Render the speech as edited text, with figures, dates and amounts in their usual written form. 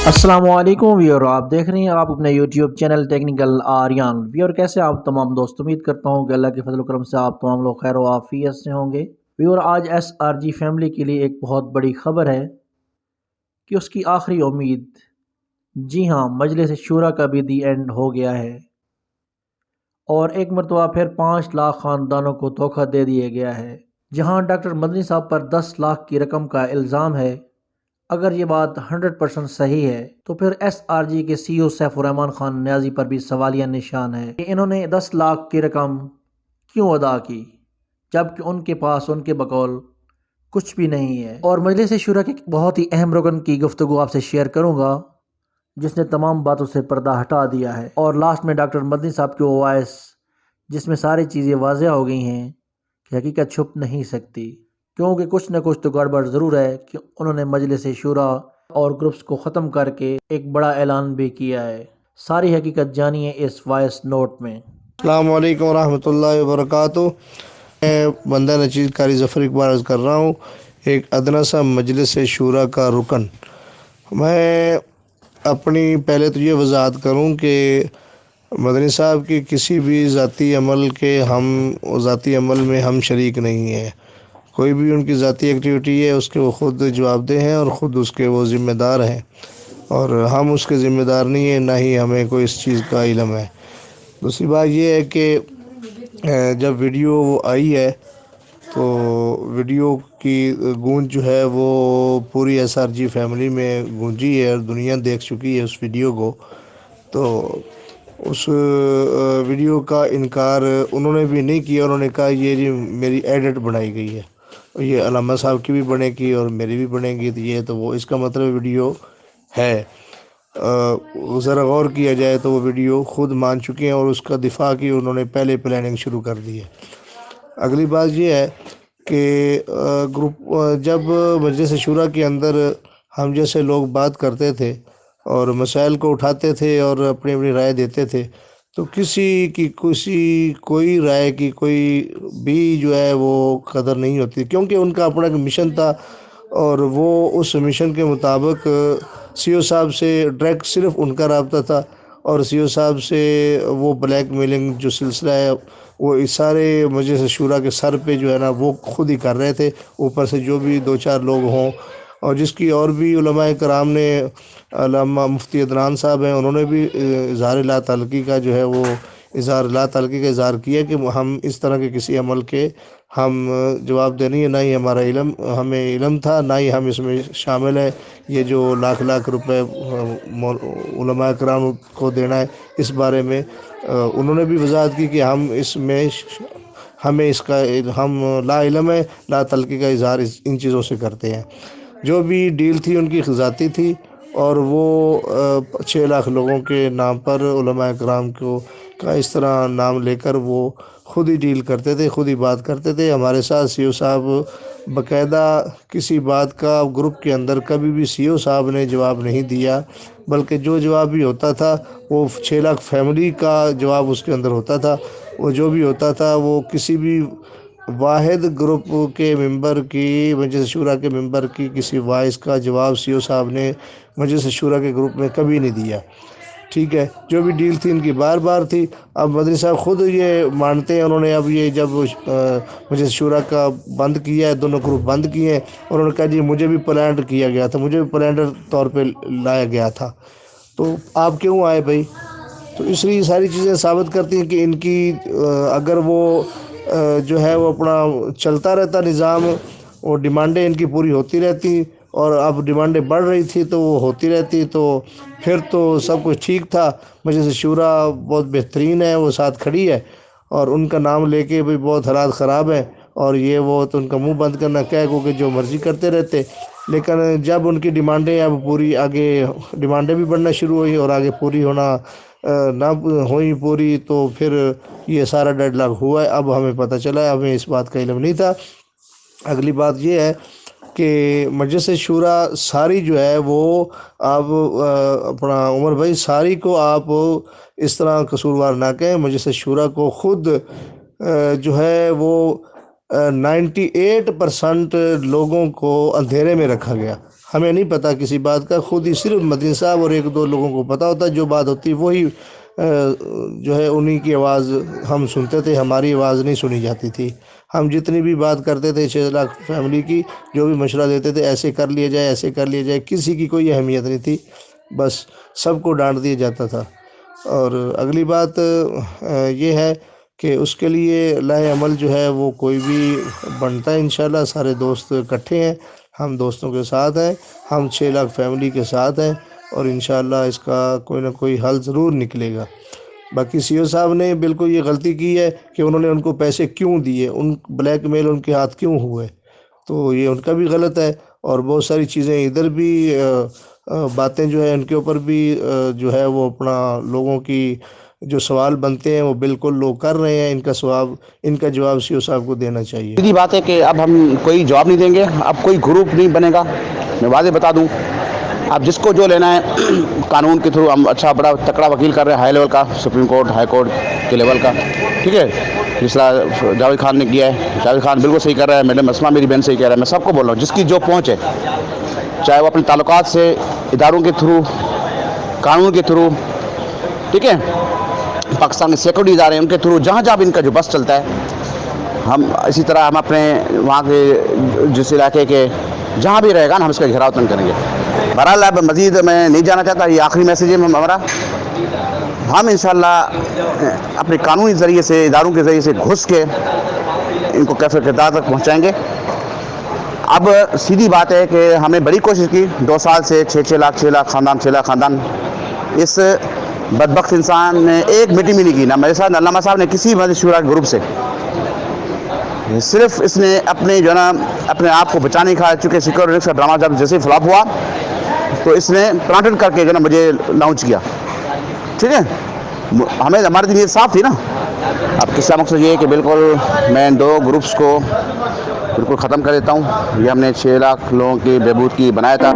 السلام علیکم ویور، آپ دیکھ رہے ہیں آپ اپنے یوٹیوب چینل ٹیکنیکل آریان ویور۔ کیسے آپ تمام دوست؟ امید کرتا ہوں کہ اللہ کے فضل و کرم سے آپ تمام لوگ خیر و عافیت سے ہوں گے ویور۔ آج ایس آر جی فیملی کے لیے ایک بہت بڑی خبر ہے کہ اس کی آخری امید، جی ہاں، مجلس شورا کا بھی دی اینڈ ہو گیا ہے اور ایک مرتبہ پھر 5 لاکھ خاندانوں کو دھوکہ دے دیا گیا ہے۔ جہاں ڈاکٹر مدنی صاحب پر 10 لاکھ کی رقم کا الزام ہے، اگر یہ بات 100% صحیح ہے تو پھر ایس آر جی کے سی او سیف الرحمن خان نیازی پر بھی سوالیہ نشان ہے کہ انہوں نے 10 لاکھ کی رقم کیوں ادا کی جبکہ ان کے پاس ان کے بقول کچھ بھی نہیں ہے۔ اور مجلس شورا کے بہت ہی اہم رکن کی گفتگو آپ سے شیئر کروں گا جس نے تمام باتوں سے پردہ ہٹا دیا ہے، اور لاسٹ میں ڈاکٹر مدنی صاحب کی وہ وائس جس میں ساری چیزیں واضح ہو گئی ہیں کہ حقیقت چھپ نہیں سکتی، کیونکہ کچھ نہ کچھ تو گڑبڑ ضرور ہے کہ انہوں نے مجلس شورا اور گروپس کو ختم کر کے ایک بڑا اعلان بھی کیا ہے۔ ساری حقیقت جانیے اس وائس نوٹ میں۔ السلام علیکم ورحمۃ اللہ وبرکاتہ۔ میں بندہ نچیز قاری ظفر اقبال عرض کر رہا ہوں، ایک ادنا سا مجلس شورا کا رکن۔ میں اپنی پہلے تو یہ وضاحت کروں کہ مدنی صاحب کی کسی بھی ذاتی عمل میں ہم شریک نہیں ہیں۔ کوئی بھی ان کی ذاتی ایکٹیویٹی ہے اس کے وہ خود جواب دہ ہیں اور خود اس کے وہ ذمہ دار ہیں، اور ہم اس کے ذمہ دار نہیں ہیں، نہ ہی ہمیں کوئی اس چیز کا علم ہے۔ دوسری بات یہ ہے کہ جب ویڈیو وہ آئی ہے تو ویڈیو کی گونج جو ہے وہ پوری ایس آر جی فیملی میں گونجی ہے اور دنیا دیکھ چکی ہے اس ویڈیو کو۔ تو اس ویڈیو کا انکار انہوں نے بھی نہیں کیا، انہوں نے کہا یہ جی میری ایڈٹ بنائی گئی ہے، یہ علامہ صاحب کی بھی بنے گی اور میری بھی بنے گی، تو یہ تو وہ اس کا مطلب ویڈیو ہے۔ ذرا غور کیا جائے تو وہ ویڈیو خود مان چکے ہیں اور اس کا دفاع کی انہوں نے پہلے پلاننگ شروع کر دی ہے۔ اگلی بات یہ ہے کہ جب مجلس شورا کے اندر ہم جیسے لوگ بات کرتے تھے اور مسائل کو اٹھاتے تھے اور اپنی اپنی رائے دیتے تھے، تو کوئی رائے کی کوئی بھی جو ہے وہ قدر نہیں ہوتی، کیونکہ ان کا اپنا ایک مشن تھا اور وہ اس مشن کے مطابق سی او صاحب سے ڈائریکٹ صرف ان کا رابطہ تھا، اور سی او صاحب سے وہ بلیک میلنگ جو سلسلہ ہے وہ اس سارے مجلس شورا کے سر پہ جو ہے نا وہ خود ہی کر رہے تھے، اوپر سے جو بھی 2-4 لوگ ہوں، اور جس کی اور بھی علماء کرام نے، علامہ مفتی عدنان صاحب ہیں، انہوں نے بھی اظہار لا تعلقی کا جو ہے وہ اظہار کیا کہ ہم اس طرح کے کسی عمل کے ہم جواب دے نہیں ہے، نہ ہی ہمارا ہمیں علم تھا، نہ ہی ہم اس میں شامل ہیں۔ یہ جو لاکھ روپے علماء کرام کو دینا ہے، اس بارے میں انہوں نے بھی وضاحت کی کہ ہم لا علم ہے، لا تعلقی کا اظہار ان چیزوں سے کرتے ہیں۔ جو بھی ڈیل تھی ان کی ذاتی تھی، اور وہ 6 لاکھ لوگوں کے نام پر علماء کرام کا اس طرح نام لے کر وہ خود ہی ڈیل کرتے تھے، خود ہی بات کرتے تھے۔ ہمارے ساتھ سی او صاحب باقاعدہ کسی بات کا گروپ کے اندر کبھی بھی سی او صاحب نے جواب نہیں دیا، بلکہ جو جواب بھی ہوتا تھا وہ 6 لاکھ فیملی کا جواب اس کے اندر ہوتا تھا۔ وہ جو بھی ہوتا تھا وہ کسی بھی واحد گروپ کے ممبر کی، مجلس شورا کے ممبر کی کسی وائس کا جواب سی او صاحب نے مجلس شورا کے گروپ میں کبھی نہیں دیا۔ ٹھیک ہے، جو بھی ڈیل تھی ان کی بار بار تھی۔ اب مدنی صاحب خود یہ مانتے ہیں، انہوں نے اب یہ جب مجلس شورا کا بند کیا ہے، دونوں گروپ بند کیے ہیں، انہوں نے کہا جی مجھے بھی پلانڈ کیا گیا تھا، مجھے بھی پلانڈر طور پہ لایا گیا تھا، تو آپ کیوں آئے بھائی؟ تو اس لیے یہ ساری چیزیں ثابت کرتی ہیں کہ ان کی اگر وہ جو ہے وہ اپنا چلتا رہتا نظام، وہ ڈیمانڈیں ان کی پوری ہوتی رہتی، اور اب ڈیمانڈیں بڑھ رہی تھی تو وہ ہوتی رہتی، تو پھر تو سب کچھ ٹھیک تھا۔ مجلس شورا بہت بہترین ہے، وہ ساتھ کھڑی ہے، اور ان کا نام لے کے بھی بہت حالات خراب ہیں، اور یہ وہ تو ان کا منہ بند کرنا کہہ کہ جو مرضی کرتے رہتے۔ لیکن جب ان کی ڈیمانڈیں اب پوری آگے ڈیمانڈیں بھی بڑھنا شروع ہوئی اور آگے پوری ہونا نہ ہوئی پوری، تو پھر یہ سارا ڈیڈ لاک ہوا ہے۔ اب ہمیں پتہ چلا ہے، ہمیں اس بات کا علم نہیں تھا۔ اگلی بات یہ ہے کہ مجلس شورا ساری جو ہے وہ آپ اپنا عمر بھائی ساری کو آپ اس طرح قصوروار نہ کہیں۔ مجلس شورا کو خود جو ہے وہ 98% لوگوں کو اندھیرے میں رکھا گیا۔ ہمیں نہیں پتہ کسی بات کا، خود ہی صرف مدنی صاحب اور ایک دو لوگوں کو پتہ ہوتا ہے، جو بات ہوتی وہی جو ہے انہی کی آواز ہم سنتے تھے، ہماری آواز نہیں سنی جاتی تھی۔ ہم جتنی بھی بات کرتے تھے 6 لاکھ فیملی کی، جو بھی مشورہ دیتے تھے ایسے کر لیا جائے، ایسے کر لیا جائے، کسی کی کوئی اہمیت نہیں تھی، بس سب کو ڈانٹ دیا جاتا تھا۔ اور اگلی بات یہ ہے کہ اس کے لیے لائحہ عمل جو ہے وہ کوئی بھی بنتا ہے انشاءاللہ، سارے دوست اکٹھے ہیں، ہم دوستوں کے ساتھ ہیں، ہم 6 لاکھ فیملی کے ساتھ ہیں، اور انشاءاللہ اس کا کوئی نہ کوئی حل ضرور نکلے گا۔ باقی سی او صاحب نے بالکل یہ غلطی کی ہے کہ انہوں نے ان کو پیسے کیوں دیے، ان بلیک میل ان کے ہاتھ کیوں ہوئے، تو یہ ان کا بھی غلط ہے۔ اور بہت ساری چیزیں ادھر بھی باتیں جو ہے ان کے اوپر بھی جو ہے وہ اپنا لوگوں کی جو سوال بنتے ہیں وہ بالکل لوگ کر رہے ہیں، ان کا جواب سی او صاحب کو دینا چاہیے۔ سیدھی بات ہے کہ اب ہم کوئی جواب نہیں دیں گے، اب کوئی گروپ نہیں بنے گا، میں واضح بتا دوں۔ اب جس کو جو لینا ہے قانون کے تھرو، ہم اچھا بڑا تکڑا وکیل کر رہے ہیں ہائی لیول کا، سپریم کورٹ ہائی کورٹ کے لیول کا، ٹھیک ہے، جس طرح جاوید خان نے کیا ہے، جاوید خان بالکل صحیح کر رہا ہے، میڈم اسما میری بہن صحیح کہہ رہا ہے، میں سب کو بول رہا ہوں جس کی جو پہنچ ہے، چاہے وہ اپنے تعلقات سے، اداروں کے تھرو، قانون کے تھرو، ٹھیک ہے، پاکستان کے سیکورٹی ادارے ان کے تھرو، جہاں جہاں بھی ان کا جو بس چلتا ہے، ہم اسی طرح ہم اپنے وہاں کے جس علاقے کے جہاں بھی رہے گا نا، ہم اس کا گھیراؤ تنگ کریں گے۔ بہرحال اب مزید میں نہیں جانا چاہتا، یہ آخری میسیج ہے ہمارا۔ ہم انشاءاللہ اپنے قانونی ذریعے سے، اداروں کے ذریعے سے گھس کے ان کو کیفر کردار تک پہنچائیں گے۔ اب سیدھی بات ہے کہ ہمیں بڑی کوشش کی 2 سال سے 6 لاکھ خاندان، اس بدبخت انسان نے ایک میٹنگ بھی نہیں کی، نہ میرے ساتھ علامہ صاحب نے کسی مجلس شورا گروپ سے، صرف اس نے اپنے جو ہے نا اپنے آپ کو بچانے کا، چونکہ سیکورٹی کا ڈرامہ جب جیسے فلاپ ہوا تو اس نے پلانٹڈ کر کے جو ہے نا مجھے لانچ کیا، ٹھیک ہے، ہماری نیت صاف تھی نا۔ اب قصہ مقصد یہ ہے کہ بالکل میں ان 2 گروپس کو بالکل ختم کر دیتا ہوں۔ یہ ہم نے 6 لاکھ لوگوں کی بہبود کی بنایا تھا۔